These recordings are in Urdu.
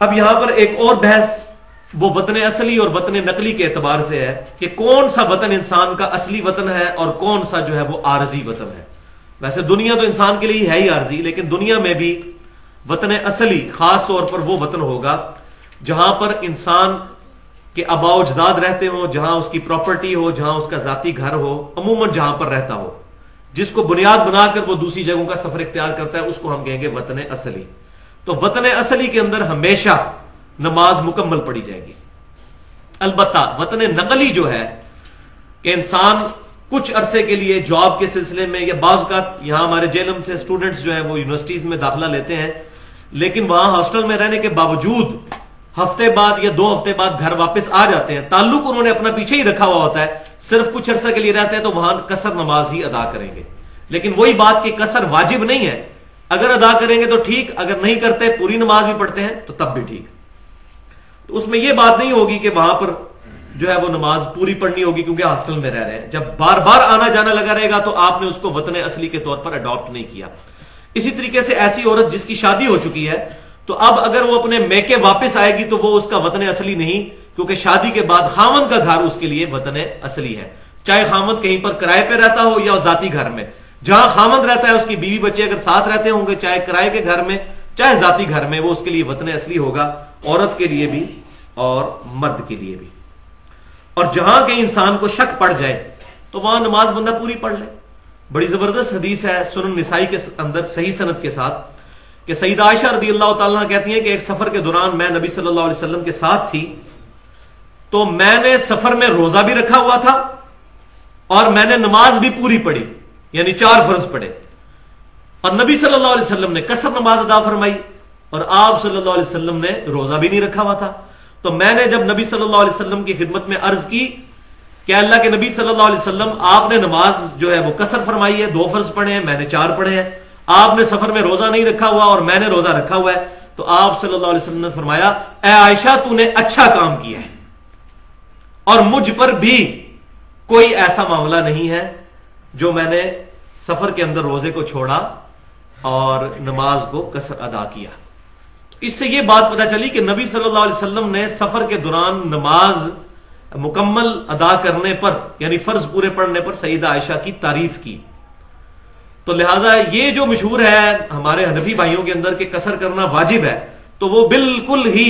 اب یہاں پر ایک اور بحث وہ وطن اصلی اور وطن نقلی کے اعتبار سے ہے کہ کون سا وطن انسان کا اصلی وطن ہے اور کون سا جو ہے وہ عارضی وطن ہے. ویسے دنیا تو انسان کے لیے ہے ہی عارضی، لیکن دنیا میں بھی وطن اصلی خاص طور پر وہ وطن ہوگا جہاں پر انسان کے آباء و اجداد رہتے ہوں، جہاں اس کی پراپرٹی ہو، جہاں اس کا ذاتی گھر ہو، عموماً جہاں پر رہتا ہو، جس کو بنیاد بنا کر وہ دوسری جگہوں کا سفر اختیار کرتا ہے، اس کو ہم کہیں گے وطن اصلی. تو وطن اصلی کے اندر ہمیشہ نماز مکمل پڑھی جائے گی. البتہ وطن نقلی جو ہے کہ انسان کچھ عرصے کے لیے جاب کے سلسلے میں یا بعض اوقات یہاں ہمارے جیلم سے اسٹوڈنٹس جو ہیں وہ یونیورسٹیز میں داخلہ لیتے ہیں، لیکن وہاں ہاسٹل میں رہنے کے باوجود ہفتے بعد یا 2 ہفتے بعد گھر واپس آ جاتے ہیں. تعلق انہوں نے اپنا پیچھے ہی رکھا ہوا ہوتا ہے، صرف کچھ عرصہ کے لیے رہتے ہیں، تو وہاں قصر نماز ہی ادا کریں گے. لیکن وہی بات کہ قصر واجب نہیں ہے، اگر ادا کریں گے تو ٹھیک، اگر نہیں کرتے پوری نماز بھی پڑھتے ہیں تو تب بھی ٹھیک. تو اس میں یہ بات نہیں ہوگی کہ وہاں پر جو ہے وہ نماز پوری پڑھنی ہوگی کیونکہ ہاسٹل میں رہ رہے ہیں. جب بار بار آنا جانا لگا رہے گا تو آپ نے اس کو وطن اصلی کے طور پر اڈاپٹ نہیں کیا. اسی طریقے سے ایسی عورت جس کی شادی ہو چکی ہے تو اب اگر وہ اپنے میکے واپس آئے گی تو وہ اس کا وطن اصلی نہیں، کیونکہ شادی کے بعد خاوند کا گھر اس کے لیے وطن اصلی ہے. چاہے خاوند کہیں پر کرائے پہ رہتا ہو یا ذاتی گھر میں، جہاں خاوند رہتا ہے اس کی بیوی بچے اگر ساتھ رہتے ہوں گے، چاہے کرائے کے گھر میں چاہے ذاتی گھر میں، وہ اس کے لیے وطن اصلی ہوگا، عورت کے لیے بھی اور مرد کے لیے بھی. اور جہاں کہیں انسان کو شک پڑ جائے تو وہاں نماز بندہ پوری پڑھ لے. بڑی زبردست حدیث ہے سنن نسائی کے اندر صحیح سند کے ساتھ کہ سیدہ عائشہ رضی اللہ تعالیٰ کہتی ہیں کہ ایک سفر کے دوران میں نبی صلی اللہ علیہ وسلم کے ساتھ تھی، تو میں نے سفر میں روزہ بھی رکھا ہوا تھا اور میں نے نماز بھی پوری پڑھی، یعنی 4 فرض پڑھے، اور نبی صلی اللہ علیہ وسلم نے قصر نماز ادا فرمائی اور آپ صلی اللہ علیہ وسلم نے روزہ بھی نہیں رکھا ہوا تھا. تو میں نے جب نبی صلی اللہ علیہ وسلم کی خدمت میں عرض کی کہ اللہ کے نبی صلی اللہ علیہ وسلم آپ نے نماز جو ہے وہ قصر فرمائی ہے، 2 فرض پڑھے ہیں، میں نے 4 پڑھے ہیں، آپ نے سفر میں روزہ نہیں رکھا ہوا اور میں نے روزہ رکھا ہوا ہے. تو آپ صلی اللہ علیہ وسلم نے فرمایا اے عائشہ تو نے اچھا کام کیا ہے، اور مجھ پر بھی کوئی ایسا معاملہ نہیں ہے جو میں نے سفر کے اندر روزے کو چھوڑا اور نماز کو قصر ادا کیا. اس سے یہ بات پتہ چلی کہ نبی صلی اللہ علیہ وسلم نے سفر کے دوران نماز مکمل ادا کرنے پر یعنی فرض پورے پڑھنے پر سیدہ عائشہ کی تعریف کی. تو لہٰذا یہ جو مشہور ہے ہمارے حنفی بھائیوں کے اندر کہ قصر کرنا واجب ہے، تو وہ بالکل ہی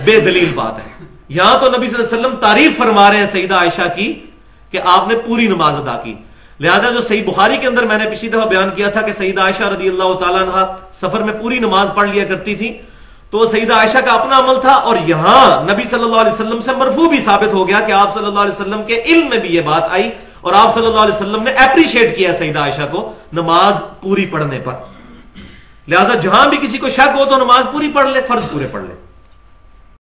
بے دلیل بات ہے. یہاں تو نبی صلی اللہ علیہ وسلم تعریف فرما رہے ہیں سیدہ عائشہ کی کہ آپ نے پوری نماز ادا کی. لہذا جو صحیح بخاری کے اندر میں نے پچھلی دفعہ بیان کیا تھا کہ سیدہ عائشہ رضی اللہ تعالیٰ عنہ سفر میں پوری نماز پڑھ لیا کرتی تھی، تو سیدہ عائشہ کا اپنا عمل تھا، اور یہاں نبی صلی اللہ علیہ وسلم سے مرفوع بھی ثابت ہو گیا کہ آپ صلی اللہ علیہ وسلم کے علم میں بھی یہ بات آئی اور آپ صلی اللہ علیہ وسلم نے اپریشیٹ کیا سیدہ عائشہ کو نماز پوری پڑھنے پر. لہذا جہاں بھی کسی کو شک ہو تو نماز پوری پڑھ لے، فرض پورے پڑھ لے.